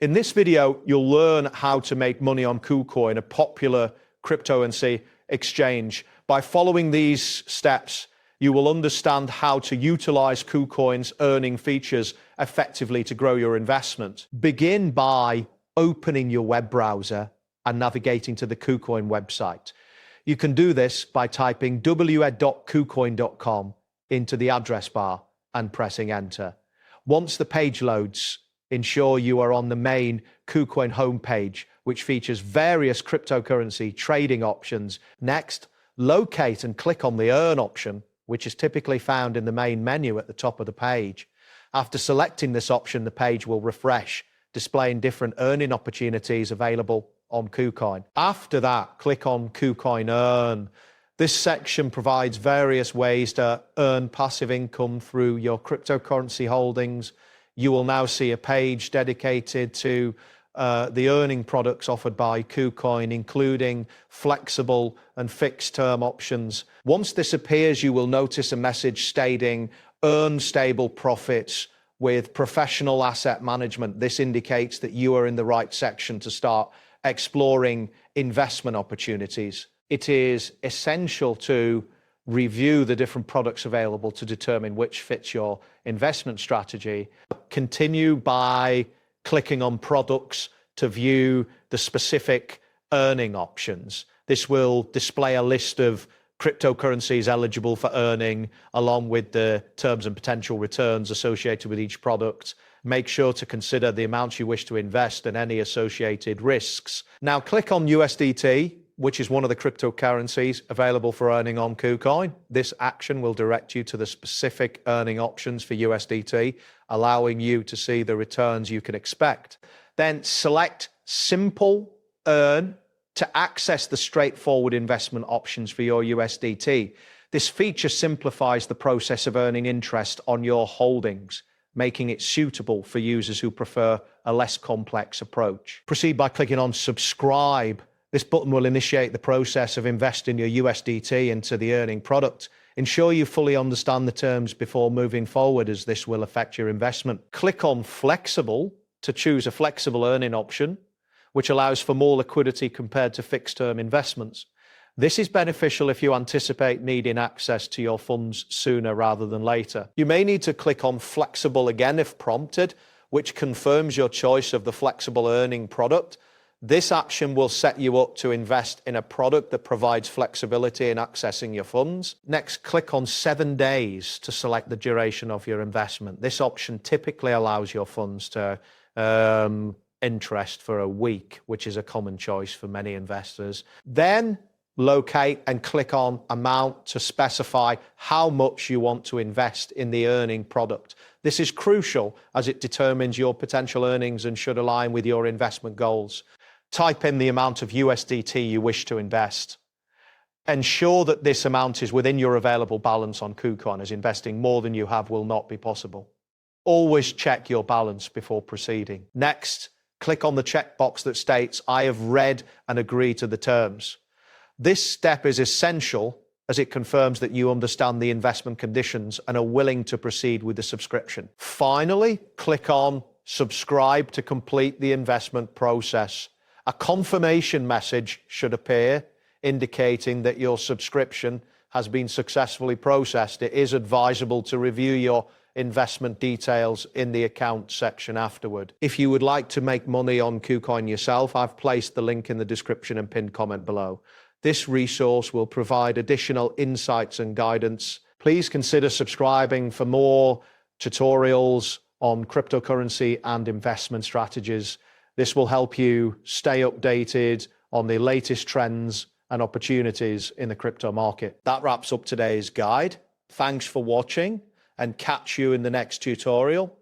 In this video, you'll learn how to make money on KuCoin, a popular cryptocurrency exchange. By following these steps, you will understand how to utilize KuCoin's earning features effectively to grow your investment. Begin by opening your web browser and navigating to the KuCoin website. You can do this by typing www.kucoin.com into the address bar and pressing enter. Once the page loads, ensure you are on the main KuCoin homepage, which features various cryptocurrency trading options. Next, locate and click on the Earn option, which is typically found in the main menu at the top of the page. After selecting this option, the page will refresh, displaying different earning opportunities available on KuCoin. After that, click on KuCoin Earn. This section provides various ways to earn passive income through your cryptocurrency holdings. You will now see a page dedicated to the earning products offered by KuCoin, including flexible and fixed term options. Once this appears, you will notice a message stating earn stable profits with professional asset management. This indicates that you are in the right section to start exploring investment opportunities. It is essential to review the different products available to determine which fits your investment strategy. Continue by clicking on products to view the specific earning options. This will display a list of cryptocurrencies eligible for earning, along with the terms and potential returns associated with each product. Make sure to consider the amounts you wish to invest and any associated risks. Now click on USDT, which is one of the cryptocurrencies available for earning on KuCoin. This action will direct you to the specific earning options for USDT, allowing you to see the returns you can expect. Then select Simple Earn to access the straightforward investment options for your USDT. This feature simplifies the process of earning interest on your holdings, making it suitable for users who prefer a less complex approach. Proceed by clicking on Subscribe. This button will initiate the process of investing your USDT into the earning product. Ensure you fully understand the terms before moving forward, as this will affect your investment. Click on Flexible to choose a flexible earning option, which allows for more liquidity compared to fixed-term investments. This is beneficial if you anticipate needing access to your funds sooner rather than later. You may need to click on Flexible again if prompted, which confirms your choice of the flexible earning product. This action will set you up to invest in a product that provides flexibility in accessing your funds. Next, click on 7 days to select the duration of your investment. This option typically allows your funds to interest for a week, which is a common choice for many investors. Then locate and click on Amount to specify how much you want to invest in the earning product. This is crucial as it determines your potential earnings and should align with your investment goals. Type in the amount of USDT you wish to invest. Ensure that this amount is within your available balance on KuCoin, as investing more than you have will not be possible. Always check your balance before proceeding. Next, click on the checkbox that states, I have read and agree to the terms. This step is essential as it confirms that you understand the investment conditions and are willing to proceed with the subscription. Finally, click on Subscribe to complete the investment process. A confirmation message should appear indicating that your subscription has been successfully processed. It is advisable to review your investment details in the account section afterward. If you would like to make money on KuCoin yourself, I've placed the link in the description and pinned comment below. This resource will provide additional insights and guidance. Please consider subscribing for more tutorials on cryptocurrency and investment strategies. This will help you stay updated on the latest trends and opportunities in the crypto market. That wraps up today's guide. Thanks for watching, and catch you in the next tutorial.